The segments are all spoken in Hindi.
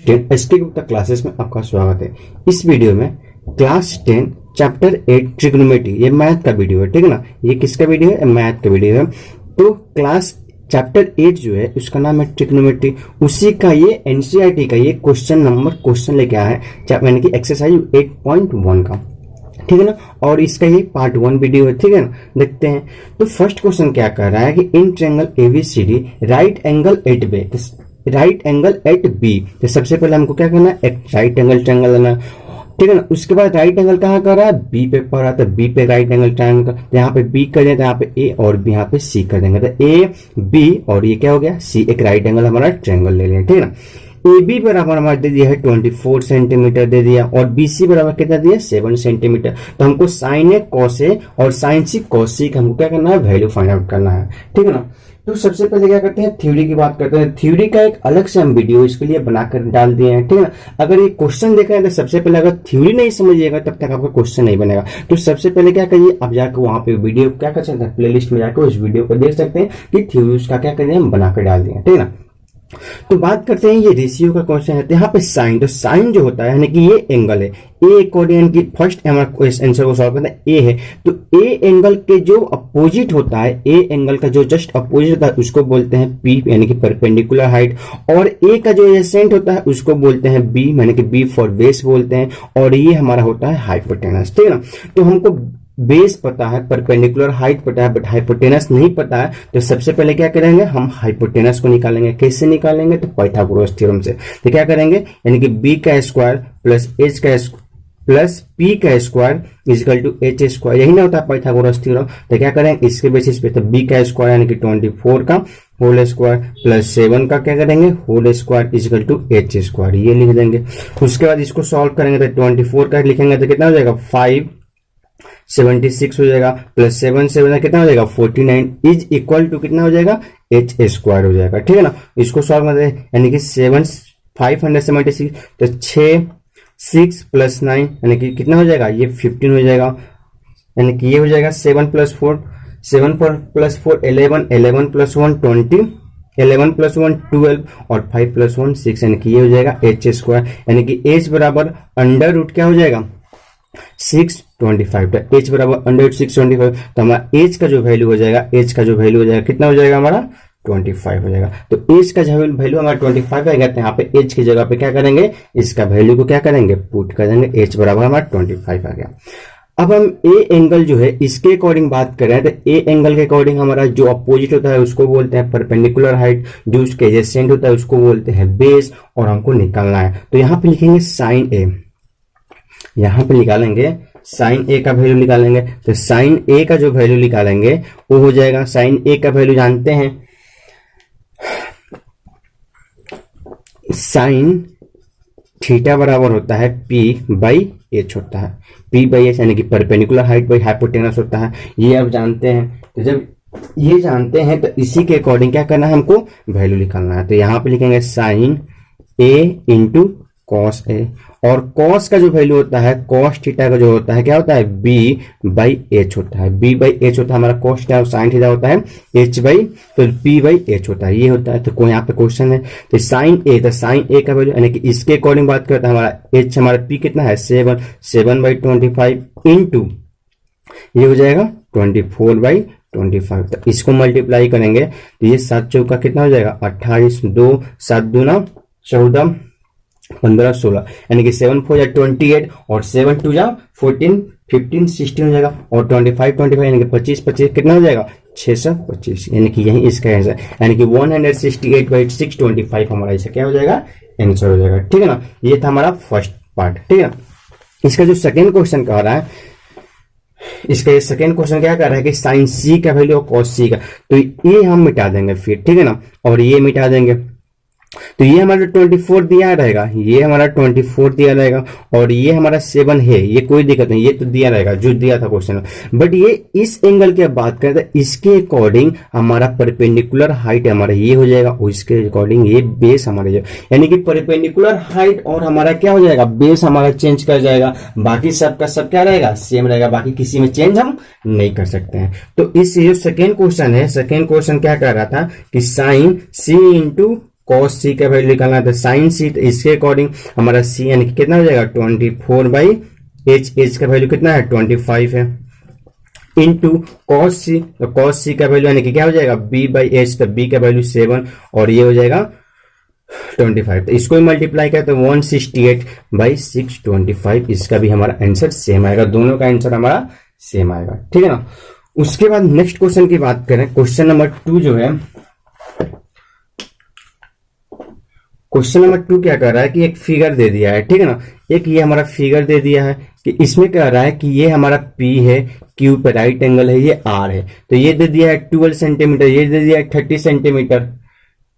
एसटी गुप्ता क्लासेस में आपका स्वागत है। इस वीडियो में क्लास 10 चैप्टर 8 ट्रिग्नोमेट्री, ये मैथ का वीडियो है, ठीक है ना। ये किसका वीडियो है? मैथ का वीडियो है। तो क्लास चैप्टर 8 जो है उसका नाम है ट्रिग्नोमेट्री, उसी का ये एनसीईआरटी का ये क्वेश्चन लेके आया है, यानी कि एक्सरसाइज 8.1 का, ठीक है ना। और इसका ये पार्ट 1 वीडियो है, ठीक है ना। देखते हैं। तो फर्स्ट क्वेश्चन क्या कह रहा है कि in triangle ABCD right angle at B. तो सबसे पहले हमको क्या करना है? एक राइट एंगल ट्रायंगल लेना, ठीक है ना। उसके बाद राइट एंगल कहाँ कर रहा है? बी पे पड़ रहा है, तो बी पे राइट एंगल ट्रायंगल, तो यहाँ पे बी कर दें, तो यहाँ पे ए और बी, यहाँ पे सी कर देंगे, तो ए बी और ये क्या हो गया? सी। एक राइट एंगल हमारा ट्रायंगल ले लें, ठीक है ना। ए बी बराबर हमारा दे दिया है 24 सेंटीमीटर दे दिया, और बी सी बराबर कितना दिया? 7 सेंटीमीटर। तो हमको साइन ए कॉस ए और साइन सी कॉस सी का हमको क्या करना है? वैल्यू फाइंड आउट करना है, ठीक है ना। तो सबसे पहले क्या करते हैं? थ्योरी की बात करते हैं। थ्योरी का एक अलग से हम वीडियो इसके लिए बनाकर डाल दिए हैं, ठीक है ना। अगर ये क्वेश्चन देख रहे हैं तो सबसे पहले अगर थ्योरी नहीं समझिएगा तब तक आपका क्वेश्चन नहीं बनेगा। तो सबसे पहले क्या करिए, आप जाकर वहां पे वीडियो क्या कर सकते हैं? प्लेलिस्ट में जाकर उस वीडियो को देख सकते हैं कि थ्योरी उसका क्या करिए हम बनाकर डाल दिए, ठीक है ना। तो बात करते हैं, ये रेशियो का क्वेश्चन है। तो यहाँ पे साइन, तो साइन जो होता है यानी कि ये एंगल है ए अकॉर्डिंग की फर्स्ट हमारा आंसर को सॉल्व करना है, ए है। तो ए एंगल के जो अपोजिट होता है, ए एंगल का जो जस्ट अपोजिट होता है उसको बोलते हैं पी, यानी कि परपेंडिकुलर हाइट। और ए का जो एसेंट होता है उसको बोलते हैं बी, यानी कि बी फॉर बेस बोलते हैं। और ये हमारा होता है हाइपोटेनस, ठीक है ना। तो हमको बेस पता है, परपेंडिकुलर हाइट पता है, बट हाइपोटेनस नहीं पता है। तो सबसे पहले क्या करेंगे? हम हाइपोटेनस को निकालेंगे। कैसे निकालेंगे? तो पाइथागोरस थ्योरम से। तो क्या करेंगे? यानी कि बी का स्क्वायर प्लस एच का प्लस पी का square is equal to H square, यही ना होता है पाइथागोरस थ्योरम। तो क्या करेंगे इसके बेसिस पे? तो बी का स्क्वायर यानी कि 24 का होल स्क्वायर प्लस 7 का क्या करेंगे? Whole square is equal to H square, ये लिख देंगे। उसके बाद इसको सॉल्व करेंगे तो 24 का लिखेंगे तो कितना हो जाएगा? 576 हो जाएगा, प्लस 7 कितना हो जाएगा? 49 इज इक्वल टू कितना हो जाएगा? एच स्क्वायर हो जाएगा, ठीक है ना। इसको सॉल्व करते हैं, यानी कि 576 तो 6 प्लस 9 यानी कि कितना हो जाएगा? ये 15 हो जाएगा, यानी कि ये हो जाएगा 7 प्लस 4 11, 11 प्लस 1 20, 11 प्लस 1 12 और 5 प्लस 1 6, यानी कि ये हो जाएगा एच स्क्वायर, यानी कि एच बराबर अंडर रूट क्या हो जाएगा? 625। तो एच बराबर अंडर रूट 625, तो हमारा एच का जो वैल्यू हो जाएगा, कितना हो जाएगा हमारा? 25 हो जाएगा। तो एच का जो वैल्यू हमारा 25 आएगा, तो यहाँ पे एच की जगह पे क्या करेंगे? इसका वैल्यू को क्या करेंगे? पुट कर देंगे। एच बराबर हमारा 25 आ गया। अब हम ए एंगल जो है इसके अकॉर्डिंग बात कर रहे हैं। तो ए एंगल के अकॉर्डिंग हमारा जो अपोजिट होता है उसको बोलते हैं परपेंडिकुलर हाइट, जो उसके एडजेसेंट होता है उसको बोलते हैं बेस, और हमको निकालना है। तो यहाँ पे लिखेंगे साइन ए, यहाँ पे निकालेंगे साइन ए का वैल्यू निकालेंगे। तो साइन ए का जो वैल्यू निकालेंगे वो हो जाएगा, साइन ए का वैल्यू जानते हैं, साइन थीटा बराबर होता है पी बाई एच होता है। पी बाई एच यानी कि परपेंडिकुलर हाइट बाई हाइपोटेनस होता है, ये आप जानते हैं। तो जब ये जानते हैं तो इसी के अकॉर्डिंग क्या करना है? हमको वैल्यू निकालना है। तो यहाँ पे लिखेंगे sign A into cos A, और कॉस का जो वैल्यू होता है, कॉस थीटा का जो होता है क्या होता है? बी बाई एच होता है। बी बाई एच होता है हमारा कॉस थीटा, और साइन थीटा होता है एच बाई, तो पी बाई एच होता है, ये होता है। तो कोई यहाँ पे क्वेश्चन है तो साइन ए, तो साइन ए का वैल्यू यानी कि इसके अकॉर्डिंग बात करता है हमारा एच, हमारा पी कितना है? 7 बाई 25 इंटू ये हो जाएगा 24 बाई 25। तो इसको मल्टीप्लाई करेंगे तो ये 7 चौका कितना हो जाएगा? 28, 2 7 दूना 14 15 16, यानी कि 7 4 या 28 और 7 2 या 14 15 16 हो जाएगा, और 25 यानी कि 25 कितना हो जाएगा? 625, यानी कि यही इसका आंसर, यानी कि 168 बाई 625 हमारा इसका क्या हो जाएगा? आंसर हो जाएगा, ठीक है ना। ये था हमारा फर्स्ट पार्ट, ठीक है ना। इसका जो सेकेंड क्वेश्चन कह रहा है, इसका ये सेकेंड क्वेश्चन क्या कर रहा है कि साइन सी का वैल्यू और कॉस सी का, तो ये हम मिटा देंगे फिर, ठीक है ना, और ये मिटा देंगे। तो ये हमारा 24 दिया रहेगा, ये हमारा 24 दिया रहेगा, और ये हमारा 7 है, ये कोई दिक्कत नहीं, ये तो दिया रहेगा जो दिया था क्वेश्चन में। बट ये इस एंगल की बात करते हैं, इसके अकॉर्डिंग हमारा परपेंडिकुलर हाइट हमारा ये हो जाएगा, और इसके अकॉर्डिंग ये बेस हमारा जाएगा, यानी कि परपेंडिकुलर हाइट और हमारा क्या हो जाएगा? बेस हमारा चेंज कर जाएगा। बाकी सबका सब क्या रहेगा? सेम रहेगा, बाकी किसी में चेंज हम नहीं कर सकते हैं। तो इस जो सेकेंड क्वेश्चन है, सेकेंड क्वेश्चन क्या कह रहा था कि साइन सी इंटू कॉस सी का वैल्यू निकालना है तो साइन सी, तो इसके अकॉर्डिंग हमारा सी यानी कि कितना हो जाएगा 24/h, एच का वैल्यू कितना है 25 है, इनटू कॉस सी, तो कॉस सी का वैल्यू यानी कि क्या हो जाएगा b/h, तो b का वैल्यू 7 और ये हो जाएगा 25, तो इसको मल्टीप्लाई करें तो 168/625, इसका भी हमारा आंसर सेम आएगा, दोनों का आंसर हमारा सेम आएगा, ठीक है ना। उसके बाद नेक्स्ट क्वेश्चन की बात करें, क्वेश्चन नंबर 2 जो है, क्वेश्चन नंबर 2 क्या कर रहा है कि एक फिगर दे दिया है, ठीक है ना, एक ये हमारा फिगर दे दिया है कि इसमें कह रहा है कि ये हमारा P है, Q पे राइट एंगल है, ये R है, तो ये दे दिया है 12 सेंटीमीटर, ये दे दिया है 30 सेंटीमीटर,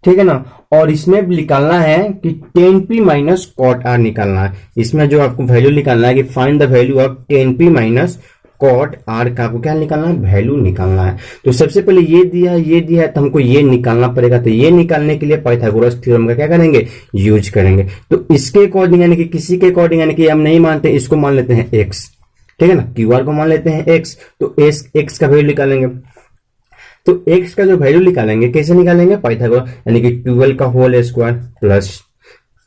ठीक है ना। और इसमें निकालना है कि tan P minus cot R निकालना है, इसमें जो आपको वैल्यू निकालना है कि find the value of tan P minus cot R का आपको क्या निकालना है, वैल्यू निकालना है। तो सबसे पहले ये दिया है तो हमको ये निकालना पड़ेगा, तो ये निकालने के लिए पाइथागोरस थ्योरम का क्या करेंगे, यूज करेंगे। तो इसके अकॉर्डिंग यानी कि किसी के अकॉर्डिंग यानी कि हम नहीं मानते, इसको मान लेते हैं x, ठीक है ना, QR को मान लेते हैं x, तो x का वैल्यू निकालेंगे, तो x का जो वैल्यू निकालेंगे कैसे निकालेंगे, पाइथागोरस यानी कि 12 का होल स्क्वायर प्लस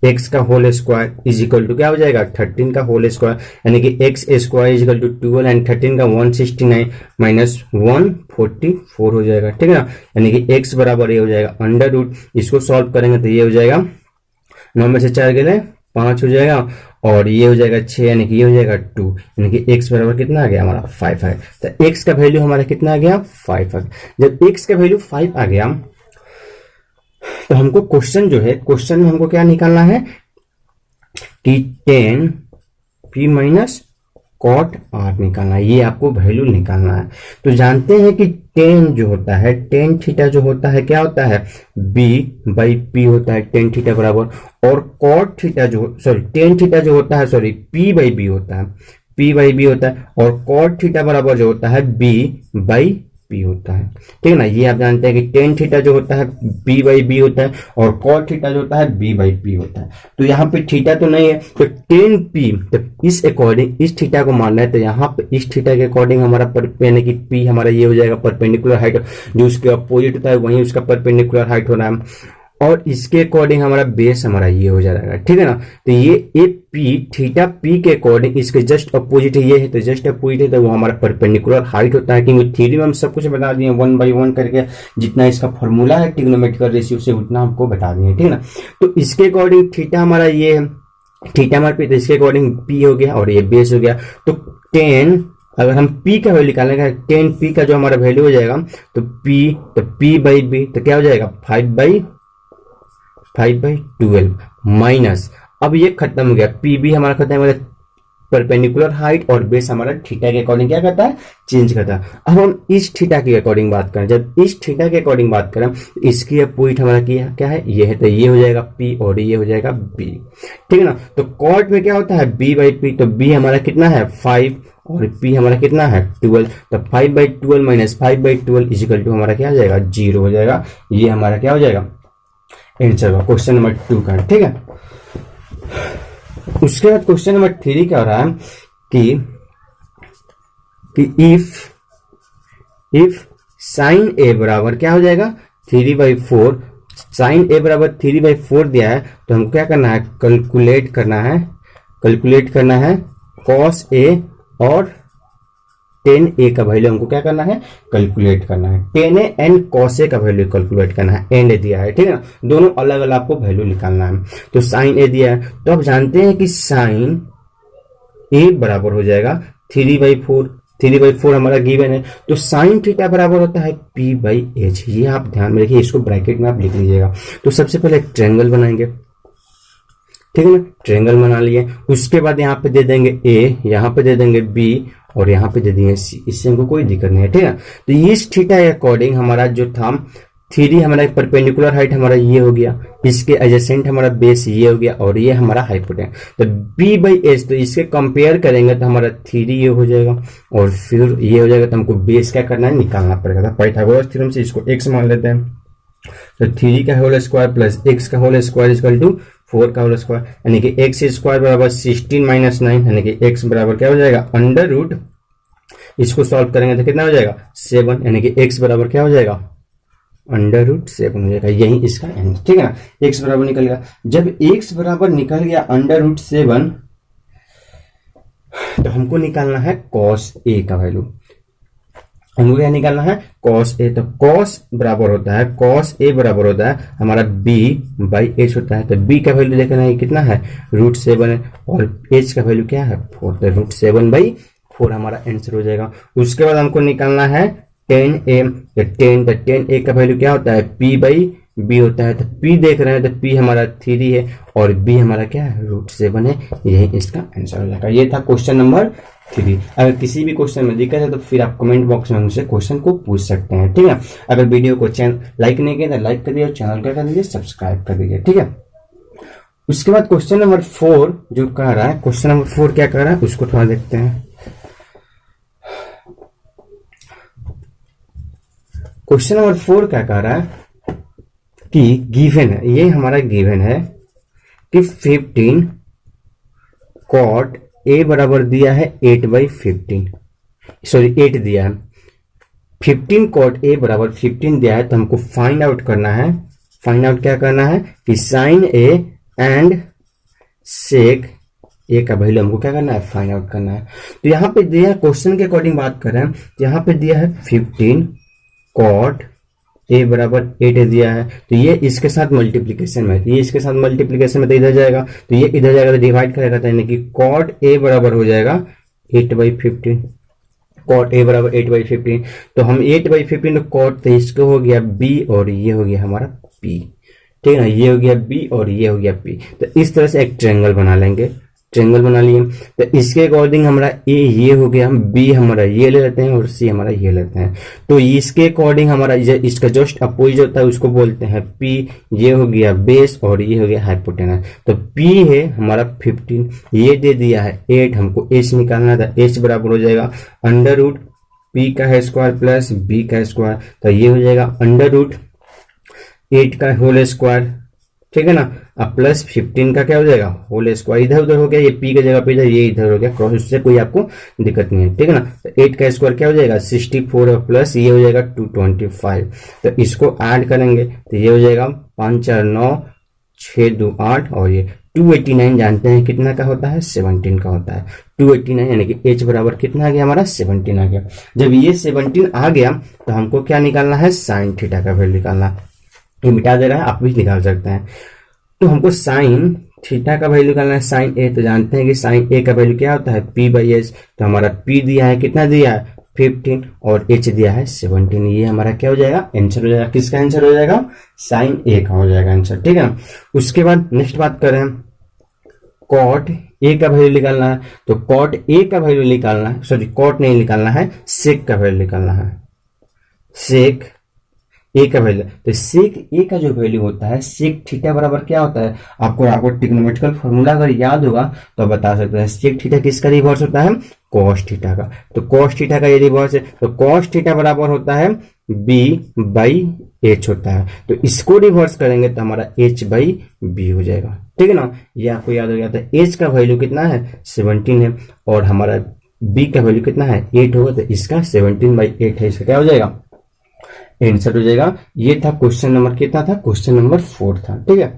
x का whole square is equal to क्या हो जाएगा 13 का होल स्क्वायर, यानी कि x square is equal to 12 and 13 का 169 माइनस 144 हो जाएगा, ठीक है ना, यानी कि x बराबर ये हो जाएगा अंडर रूट, इसको सॉल्व करेंगे तो ये हो जाएगा 9 में से 4 गए 5 हो जाएगा और ये हो जाएगा 6, यानी कि ये हो जाएगा 2, यानी कि x बराबर कितना आ गया हमारा 5 है, तो x का वैल्यू हमारा कितना आ गया 5 है। जब x का वैल्यू 5 आ गया तो हमको क्वेश्चन जो है, क्वेश्चन में हमको क्या निकालना है कि tan P minus cot R निकालना है, ये आपको वैल्यू निकालना है। तो जानते हैं कि tan जो होता है, tan थीटा जो होता है क्या होता है B/P होता है, tan थीटा बराबर, और कॉट थीटा जो tan थीटा जो होता है P/B होता है, P/B होता है, और कॉट थीटा बराबर जो होता है B/P होता है, ठीक है ना। ये आप जानते हैं कि tan थीटा जो होता है B/B होता है और cot थीटा जो होता है B/P होता है। तो यहाँ पे थीटा तो नहीं है, तो tan P, तो इस अकॉर्डिंग इस थीटा को मानना है, तो यहाँ पे इस थीटा के अकॉर्डिंग हमारा यानी कि P हमारा ये हो जाएगा परपेंडिकुलर हाइट, जो उसके अपोजिट होता है वहीं उसका परपेंडिकुलर हाइट हो रहा है, और इसके अकॉर्डिंग हमारा बेस हमारा ये हो जाएगा, ठीक है ना। तो ये P थीटा P के अकॉर्डिंग इसके जस्ट अपोजिट ये है, तो जस्ट अपोजिट है तो वो हमारा परपेंडिकुलर हाइट होता है, क्योंकि थ्योरी में हम सब कुछ बता दिए 1 by 1 करके, जितना इसका फॉर्मूला है ट्रिग्नोमेट्रिकल रेशियो से उतना हमको बता दिए, ठीक है ना। तो इसके अकॉर्डिंग थीटा हमारा ये है, थीटा हमारे पे, तो इसके अकॉर्डिंग P हो गया और ये बेस हो गया। तो tan, अगर हम P का वैल्यू निकालेंगे, tan P का जो हमारा वैल्यू हो जाएगा तो P/B, तो क्या हो जाएगा 5/12 माइनस, अब ये खत्म हो गया, PB हमारा खत्म हो गया, परपेंडिकुलर हाइट और बेस हमारा थीटा के अकॉर्डिंग क्या करता है, चेंज करता है। अब हम इस थीटा के अकॉर्डिंग बात करें, जब इस थीटा के अकॉर्डिंग बात करें तो इसकी अपोजिट हमारा क्या है, ये है, तो ये हो जाएगा P और ये हो जाएगा B, ठीक है ना। तो कॉट में क्या होता है B/P, तो B हमारा कितना है 5 और P हमारा कितना है 12, तो 5/12 माइनस 5/12 इज इक्वल टू हमारा क्या हो जाएगा 0 हो जाएगा। ये हमारा क्या हो जाएगा आंसर हुआ क्वेश्चन नंबर 2 का, ठीक है। उसके बाद क्वेश्चन नंबर 3 क्या हो रहा है कि इफ साइन A बराबर क्या हो जाएगा 3/4, साइन A बराबर 3/4 दिया है, तो हमको क्या करना है, कैलकुलेट करना है cos A और tan A का वैल्यू हमको क्या करना है, कैलकुलेट करना है। tan A and cos A का वैल्यू कैलकुलेट करना है, एंड दिया है, ठीक है ना, दोनों अलग अलग आपको वैल्यू निकालना है। तो साइन A दिया है, तो आप जानते हैं कि साइन A बराबर हो जाएगा 3/4 हमारा गिवन है, तो साइन थीटा बराबर होता है P/H, ये आप ध्यान में रखिए, इसको ब्रैकेट में आप लिख लीजिएगा। तो सबसे पहले ट्रायंगल बनाएंगे, ठीक है ना, ट्रायंगल बना लिए, उसके बाद यहाँ पे दे देंगे A, यहाँ पे दे देंगे B और यहाँ पे दे देंगे C, इससे हमको कोई दिक्कत नहीं है, ठीक है। तो इस थीटा के अकॉर्डिंग हमारा जो था 3 हमारा परपेंडिकुलर हाइट हमारा ये हो गया, इसके एडजेसेंट हमारा बेस ये हो गया और ये हमारा हाइपोटेनस, तो B/H, तो इसके कंपेयर करेंगे तो हमारा 3 ये हो जाएगा और फिर ये हो जाएगा, तो हमको बेस क्या करना है, निकालना पड़ेगा। तो पाइथागोरस थ्योरम से इसको x मान लेते हैं, तो 3 का होल स्क्वायर प्लस x का होल स्क्वायर इक्वल टू 4 का होल स्क्वायर, यानी कि x स्क्वायर बराबर 16 माइनस 9, यानी कि x बराबर क्या हो जाएगा अंडर रूट, इसको सॉल्व करेंगे तो कितना हो जाएगा 7, यानी कि x बराबर क्या हो जाएगा √7 हो जाएगा, यही इसका आंसर। ठीक है ना, x बराबर निकल गया। जब x बराबर निकल गया √7, तो हमको निकालना है cos a का वैल्यू। हमको क्या निकालना है, cos a। तो cos बराबर होता है, cos a बराबर होता है हमारा b/h होता है। तो b का वैल्यू देखना है कितना है, √7 है, और h का वैल्यू क्या है, 4। तो √7/4 हमारा आंसर हो जाएगा। उसके बाद हमको निकालना है tan a। तो tan a का वैल्यू क्या होता है, p/b होता है। तो p देख रहे हैं, तो p हमारा 3 है और b हमारा क्या है, √7 है, यही इसका आंसर हो जाएगा। ये था क्वेश्चन नंबर 3। अगर किसी भी क्वेश्चन में दिक्कत है तो फिर आप कमेंट बॉक्स में हमसे क्वेश्चन को पूछ सकते हैं। ठीक है, अगर वीडियो को लाइक नहीं किया तो लाइक कर दीजिए और चैनल को कर दीजिए सब्सक्राइब कर दीजिए। ठीक है, उसके बाद क्वेश्चन नंबर 4 जो कह रहा है, क्वेश्चन नंबर 4 क्या कह रहा है उसको थोड़ा देखते हैं। क्वेश्चन नंबर 4 क्या कह रहा है कि गिवन है, ये हमारा गिवन है कि 15 cot a बराबर दिया है 8/15, सॉरी 8 दिया है। 15 cot a बराबर 15 दिया है, तो हमको फाइंड आउट करना है। फाइंड आउट क्या करना है कि sin a and sec a का वैल्यू हमको क्या करना है, फाइंड आउट करना है। तो यहाँ पे दिया है, क्वेश्चन के अकॉर्डिंग बात कर रहे हैं, तो यहाँ पे दिया है 15 cot a बराबर 8 दिया है, तो ये इसके साथ मल्टीप्लीकेशन में, ये इसके साथ मल्टीप्लीकेशन में तो इधर जाएगा, तो ये इधर जाएगा तो डिवाइड करेगा, तो यानी कि cot a बराबर हो जाएगा 8/15। cot a बराबर 8/15, तो हम 8/15 तो cot, तो इसको हो गया b और ये हो गया हमारा p। ठीक है ना, ये हो गया b और ये हो गया p। तो इस तरह से एक ट्रायंगल बना लेंगे, ट्रायंगल बना लिए। तो इसके अकॉर्डिंग हमारा a ये हो गया, हम b हमारा ये ले लेते हैं और c हमारा ये लेते हैं। तो इसके अकॉर्डिंग हमारा इसका जस्ट अपोजिट होता है, उसको बोलते हैं p। ये हो गया बेस और ये हो गया हाइपोटेनस। तो p है हमारा 15, ये दे दिया है 8, हमको h निकालना था। h बराबर हो जाएगा √p का स्क्वायर प्लस b का स्क्वायर, तो ये हो जाएगा √8 का होल स्क्वायर। ठीक है ना, अब प्लस 15 का क्या हो जाएगा, होल स्क्वायर। इधर उधर हो गया, ये p की जगह पे ये इधर हो गया क्रॉस, उससे कोई आपको दिक्कत नहीं है। ठीक है ना, तो 8 का स्क्वायर क्या हो जाएगा 64 और प्लस ये हो जाएगा 225। तो इसको ऐड करेंगे तो ये हो जाएगा 5 4 9 6 2 8 और ये 289 जानते हैं कितना का होता है, 17 का होता है। 289 यानी कि h बराबर कितना आ गया हमारा, 17 आ गया। जब ये 17 आ गया तो हमको क्या निकालना है, साइन थीटा का वैल्यू निकालना। ये मिटा दे रहा है, आप भी निकाल सकते हैं। तो हमको साइन थीटा का वैल्यू निकालना है, साइन ए। तो जानते हैं कि साइन ए का वैल्यू क्या होता है, p/h। तो हमारा p दिया है, कितना दिया है 15 और h दिया है 17। ये हमारा क्या हो जाएगा, आंसर हो जाएगा। किसका आंसर हो जाएगा, साइन ए का हो जाएगा आंसर। ठीक है ना, उसके बाद नेक्स्ट बात करें, कॉट ए का वैल्यू निकालना है। तो कॉट ए का वैल्यू निकालना है, सॉरी कॉट नहीं निकालना है, सेक का वैल्यू निकालना है। सेक ए का वैल्यू, तो सेक ए का जो वैल्यू होता है, सेक थीटा बराबर क्या होता है, आपको ट्रिग्नोमेट्रिकल फॉर्मूला अगर याद होगा तो बता सकते हैं। सेक थीटा किसका रिवर्स होता है, कॉस थीटा का। तो कॉस थीटा का ये रिवर्स है, तो कॉस थीटा बराबर होता है b/h होता है। तो इसको रिवर्स करेंगे तो हमारा h/b हो जाएगा। ठीक है ना, ये आपको याद हो गया था। h का वैल्यू कितना है, 17 है और हमारा b का वैल्यू कितना है, 8 होगा। तो इसका 17/8 है, इसका क्या हो जाएगा, आंसर हो जाएगा। ये था क्वेश्चन नंबर कितना था, क्वेश्चन नंबर 4 था। ठीक है,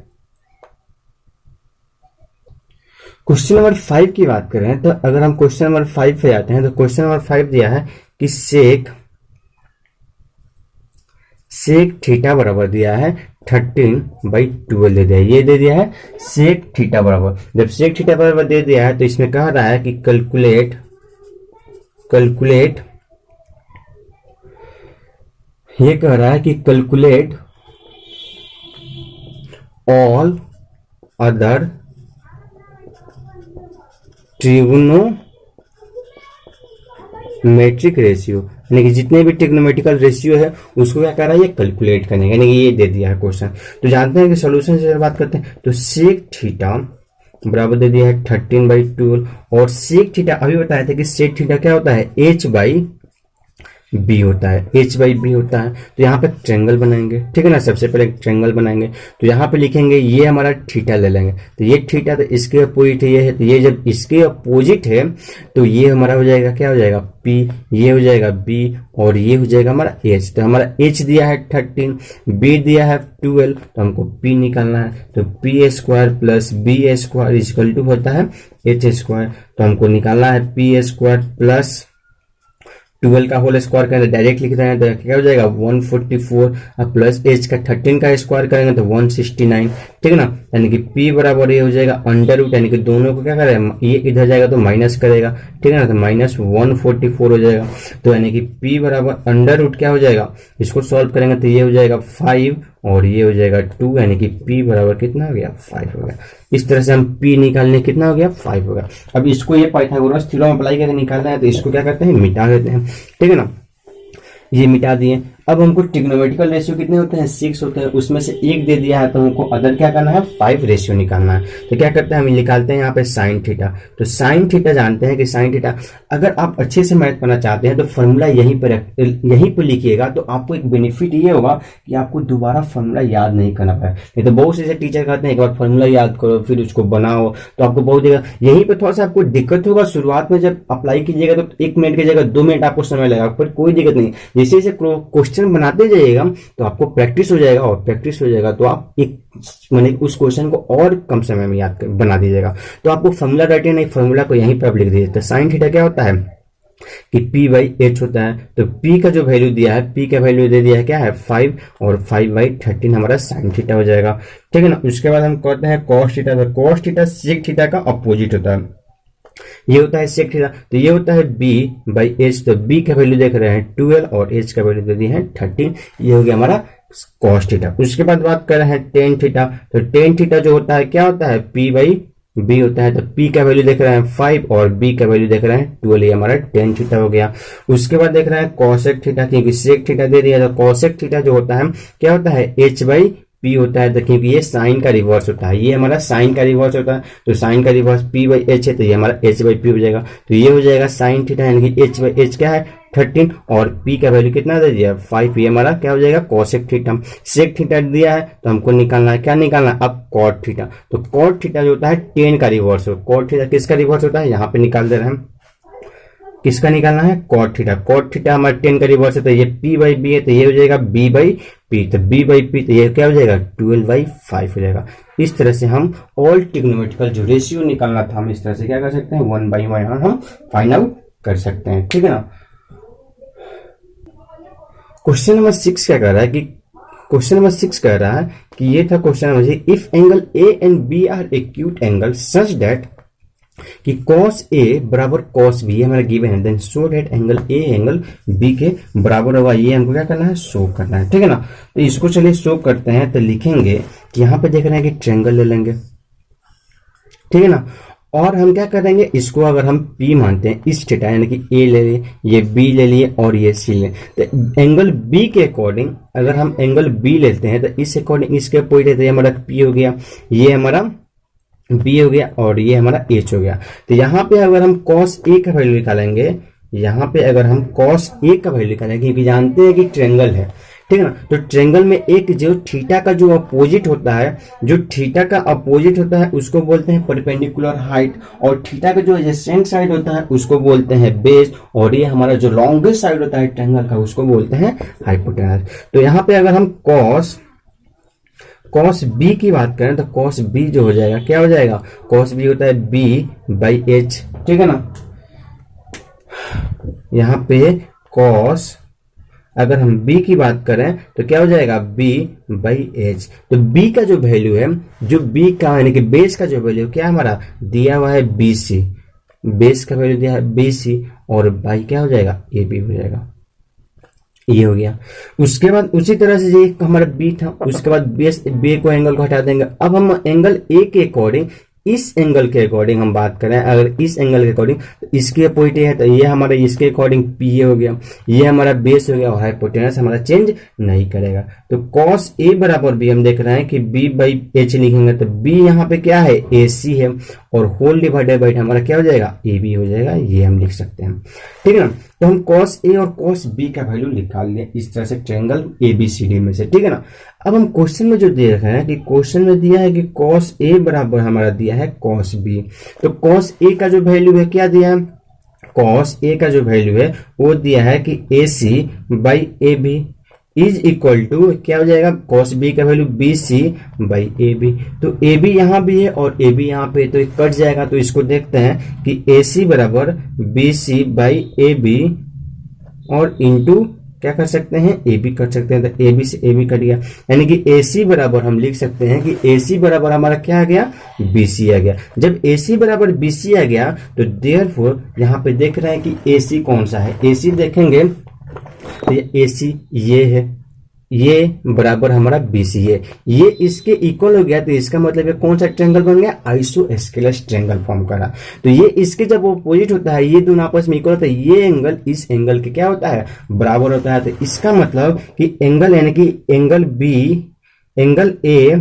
क्वेश्चन नंबर 5 की बात करें तो अगर हम क्वेश्चन नंबर 5 पे जाते हैं तो क्वेश्चन नंबर 5 दिया है कि सेक थीटा बराबर दिया है 13/12 दे दिया है। ये दे दिया है सेक थीटा बराबर। जब सेक थीटा बराबर दे दिया है तो इसमें कह रहा है कि कैलकुलेट ये कह रहा है कि calculate all other trigonometric ratio, यानी कि जितने भी ट्रिग्नोमेट्रिकल रेशियो है उसको क्या कर रहा है, ये कैलकुलेट करने, यानी कि ये दे दिया है क्वेश्चन। तो जानते हैं कि सॉल्यूशन से बात करते हैं तो सेक थीटा बराबर दे दिया है 13/12 और सेक थीटा अभी बताया था कि सेक थीटा क्या होता है, h/, बी होता है, एच बाई बी होता है। तो यहाँ पे ट्रेंगल बनाएंगे, ठीक है ना। सबसे पहले ट्रेंगल बनाएंगे तो यहाँ पे लिखेंगे ये हमारा थीटा ले लेंगे, तो ये थीटा तो इसके अपोजिट ये है, तो ये जब इसके अपोजिट है तो ये हमारा हो जाएगा, क्या हो जाएगा, पी, ये हो जाएगा बी, और ये हो जाएगा हमारा एच। तो हमारा एच दिया है 13, बी दिया है 12, तो हमको पी निकालना है। तो P square plus B square equal to होता है एच स्क्वायर। तो हमको निकालना है पी स्क्वायर प्लस 12 का होल स्क्वायर करेंगे, डायरेक्ट लिख रहे हैं तो क्या हो जाएगा 144, और प्लस एच का 13 का स्क्वायर करेंगे तो 169, ठीक है ना। यानी कि p बराबर ये हो जाएगा अंडर रूट, यानी कि दोनों को क्या करेगा, ये इधर जाएगा तो माइनस करेगा, ठीक है ना, तो माइनस 144 हो जाएगा। तो यानी कि p बराबर अंडर रूट क्या हो जाएगा, इसको सॉल्व करेंगे तो ये हो जाएगा 5 और ये हो जाएगा 2, यानी कि p बराबर कितना हो गया, 5 हो गया। इस तरह से हम p निकालने कितना हो गया, 5 हो गया। अब इसको ये पाइथागोरस थ्योरम अप्लाई करके निकालना है तो इसको क्या करते हैं, मिटा देते हैं, ठीक है ना। ये मिटा दिए। अब हमको ट्रिग्नोमेट्रिकल रेशियो कितने होते हैं, 6 होते हैं, उसमें से एक दे दिया है तो हमको अदर क्या करना है, 5 रेशियो निकालना है। तो क्या करते हैं, हम निकालते हैं यहाँ पे साइन थीटा। तो साइन थीटा जानते हैं कि साइन थीटा, अगर आप अच्छे से मैथ करना चाहते हैं तो फॉर्मूला यहीं पर लिखिएगा, तो आपको एक बेनिफिट ये होगा कि आपको दोबारा फॉर्मूला याद नहीं करना पड़े। नहीं तो बहुत से टीचर कहते हैं एक बार फॉर्मूला याद करो फिर उसको बनाओ, तो आपको बहुत जगह यहीं पर थोड़ा सा आपको दिक्कत होगा। शुरुआत में जब अप्लाई कीजिएगा तो 1 मिनट की जगह 2 मिनट आपको समय लगेगा, पर कोई दिक्कत नहीं। जैसे जैसे क्वेश्चन बनाते जाइएगा तो आपको प्रैक्टिस हो जाएगा, और प्रैक्टिस हो जाएगा तो आप एक मैंने उस क्वेश्चन को और कम समय में याद बना दीजिएगा। तो आपको फॉर्मूला रटे नहीं, फॉर्मूला को यहीं पर आप लिख दीजिए। तो साइन थीटा क्या होता है कि p बाई एच होता है। तो p का जो वैल्यू दिया है, p का वैल्यू दे दिया है क्या है 5, और 5/13 हमारा साइन थीटा हो जाएगा, ठीक है ना। उसके बाद हम कहते हैं कॉस थीटा। तो कॉस थीटा सेक थीटा का अपोजिट होता है, ये होता है सेक थीटा। तो ये होता है b बाई एच। तो b का वैल्यू देख रहे हैं 12 और h का वैल्यू दे दिए हैं 13, ये हो गया हमारा कॉस थीटा। उसके बाद बात कर रहे हैं टेन थीटा। तो टेन थीटा जो होता है क्या होता है, p बाई b होता है। तो p का वैल्यू देख रहे हैं 5 और b का वैल्यू देख रहे हैं 12, ये हमारा टेन थीटा हो गया। उसके बाद देख रहे हैं कॉसेक थीटा, क्योंकि सेक थीटा दे दिया। तो कॉसेक थीटा जो होता है क्या होता है, h बाई p होता है। तो क्योंकि ये साइन का रिवर्स होता है, ये हमारा साइन का रिवर्स होता है, तो साइन का रिवर्स p बाई h है, तो ये हमारा h बाई p हो जाएगा। तो ये हो जाएगा साइन थीटा, यानी कि h बाई h क्या है 13, और p का वैल्यू कितना दे दिया 5, ये हमारा क्या हो जाएगा कॉसेक थीटा। सेक थीटा दिया है तो हमको निकालना है, क्या निकालना है अब, कॉट थीटा। तो कॉट थीटा जो होता है टेन का रिवर्स हो। कॉट थीटा किसका रिवर्स होता है, यहाँ पे निकाल दे रहे हैं, किसका निकालना है, कॉट थीटा। कॉट थीटा हमारा 10 का रिवर्स है, तो ये p बाई b है, तो ये हो जाएगा b बाई p। तो b बाई p, तो ये क्या हो जाएगा 12/5 हो जाएगा। इस तरह से हम ऑल ट्रिग्नोमेट्रिकल जो रेशियो निकालना था, हम इस तरह से क्या कर सकते हैं, 1/1 हम फाइंड आउट कर सकते हैं, ठीक है ना। क्वेश्चन नंबर 6 क्या कर रहा है कि क्वेश्चन नंबर 6 कह रहा है कि ये था question number, if angle A and B are acute angle such that कि cos A बराबर cos B हमारा गिवन है, then show that angle A angle B के बराबर होगा। ये हमको क्या करना है, शो करना है, ठीक है ना। तो इसको चलिए शो करते हैं। तो लिखेंगे कि यहाँ पे देख रहे हैं कि ट्रायंगल ले लेंगे, ठीक है ना, और हम क्या करेंगे, इसको अगर हम P मानते हैं, इस थीटा यानी कि A ले लिए, ये B ले लिए और ये C ले, तो एंगल B के अकॉर्डिंग अगर हम एंगल B लेते हैं तो इस अकॉर्डिंग इसके अपोजिट है, तो ये हमारा P हो गया, ये हमारा B हो गया और ये हमारा H हो गया। तो यहाँ पे अगर हम cos A का वैल्यू निकालेंगे, यहाँ पे अगर हम cos A का वैल्यू निकालेंगे, क्योंकि जानते हैं कि ट्रायंगल है, ठीक है ना। तो ट्रायंगल में एक जो थीटा का जो अपोजिट होता है, जो थीटा का अपोजिट होता है उसको बोलते हैं परपेंडिकुलर हाइट, और थीटा का जो एडजेसेंट साइड होता है उसको बोलते हैं बेस, और ये हमारा जो लॉन्गेस्ट साइड होता है ट्रायंगल का उसको बोलते हैं हाइपोटेनस। तो यहाँ पे अगर हम cos B की बात करें तो cos B जो हो जाएगा, क्या हो जाएगा, cos B होता है B बाई H, ठीक है ना। यहाँ पे cos अगर हम B की बात करें तो क्या हो जाएगा B बाई H। तो B का जो वैल्यू है, जो B का यानी कि बेस का जो वैल्यू क्या हमारा दिया हुआ है BC, बेस का वैल्यू दिया है BC, और बाई क्या हो जाएगा AB हो जाएगा, ये हो गया। उसके बाद उसी तरह से ये हमारा B था, उसके बाद बेस B को एंगल को हटा देंगे। अब हम एंगल A के अकॉर्डिंग, इस एंगल के अकॉर्डिंग हम बात करें, अगर इस एंगल के अकॉर्डिंग तो इसके अपोजिट है, तो ये हमारा इसके अकॉर्डिंग PA हो गया, ये हमारा बेस हो गया, और हाइपोटेनस हमारा चेंज नहीं करेगा। तो cos A बराबर B हम देख रहे हैं कि B बाई H लिखेंगे, तो B यहाँ पे क्या है AC है, और होल डिवाइडेड बाई हमारा क्या हो जाएगा AB हो जाएगा, ये हम लिख सकते हैं, ठीक है ना। तो हम cos A और cos B का वैल्यू निकाल लिया इस तरह से ट्रायंगल ABCD में से, ठीक है ना। अब हम क्वेश्चन में जो दे रखे हैं कि क्वेश्चन में दिया है कि cos A बराबर हमारा दिया है cos B, तो cos A का जो वैल्यू है क्या दिया है, cos A का जो वैल्यू है वो दिया है कि AC by AB is equal to क्या हो जाएगा, cos B का वैल्यू BC बाई AB। तो AB यहाँ भी है और AB यहाँ पे, तो कट जाएगा। तो इसको देखते हैं कि AC बराबर BC बाई AB और इंटू क्या कर सकते हैं, AB कर सकते हैं। तो AB से AB कट गया, यानी कि AC बराबर हम लिख सकते हैं कि AC बराबर हमारा क्या आ गया, BC आ गया। जब AC बराबर BC आ गया तो देयरफॉर यहाँ पे देख रहे हैं कि AC कौन सा है, AC देखेंगे तो ये AC ये है, ये बराबर हमारा BC है, ये इसके इक्वल हो गया। तो इसका मतलब है कौन सा ट्रायंगल बन गया, आइसोस्केलस ट्रायंगल फॉर्म करा। तो ये इसके जब ऑपोजिट होता है, ये दोनों आपस में इक्वल होता है, ये एंगल इस एंगल के क्या होता है, बराबर होता है। तो इसका मतलब कि एंगल यानी कि एंगल B एंगल A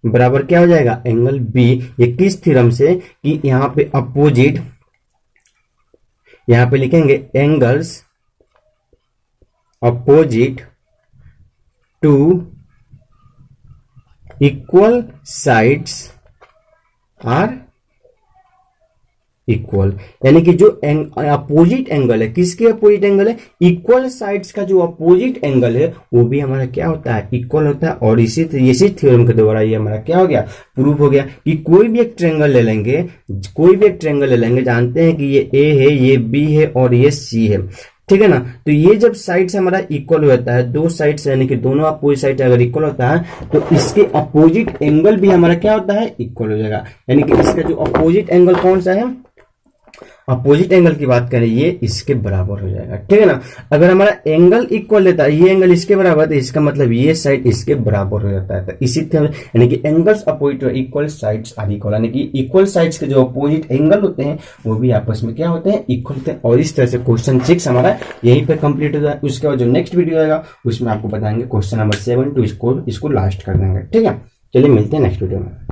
बराबर क्या हो जाएगा, एंगल B। ये किस थ्योरम से कि यहाँ पे अपोजिट, यहाँ पे लिखेंगे angles opposite to equal sides are equal, यानी कि जो अपोजिट एंगल है, किसके अपोजिट एंगल है, इक्वल साइड्स का जो अपोजिट एंगल है वो भी हमारा क्या होता है, इक्वल होता है। और इसी थ्योरम के द्वारा ये हमारा क्या हो गया, प्रूफ हो गया कि कोई भी एक ट्रायंगल ले लेंगे, कोई भी एक ट्रायंगल ले लेंगे, जानते हैं कि ये A है, ये B है और ये C है, ठीक है ना। तो ये जब साइड से हमारा इक्वल होता है, दो साइड से यानी कि दोनों अपोजिट साइड अगर इक्वल होता है तो इसके अपोजिट एंगल भी हमारा क्या होता है, इक्वल हो जाएगा। यानी कि इसका जो अपोजिट एंगल कौन सा है, अपोजिट एंगल की बात करें, ये इसके बराबर हो जाएगा, ठीक है ना। अगर हमारा एंगल इक्वल लेता है, ये एंगल इसके बराबर है, तो इसका मतलब ये साइड इसके बराबर हो जाता है। तो इसी तरह यानी कि angles opposite equal sides are equal, यानी कि इक्वल साइड्स के जो अपोजिट एंगल होते हैं वो भी आपस में क्या होते हैं, इक्वल होते हैं। और इस तरह से क्वेश्चन 6 हमारा यहीं पे कंप्लीट हो जाए। उसके बाद जो नेक्स्ट वीडियो आएगा उसमें आपको बताएंगे क्वेश्चन नंबर 7 टू इसको लास्ट कर देंगे, ठीक है। चलिए मिलते हैं नेक्स्ट वीडियो में।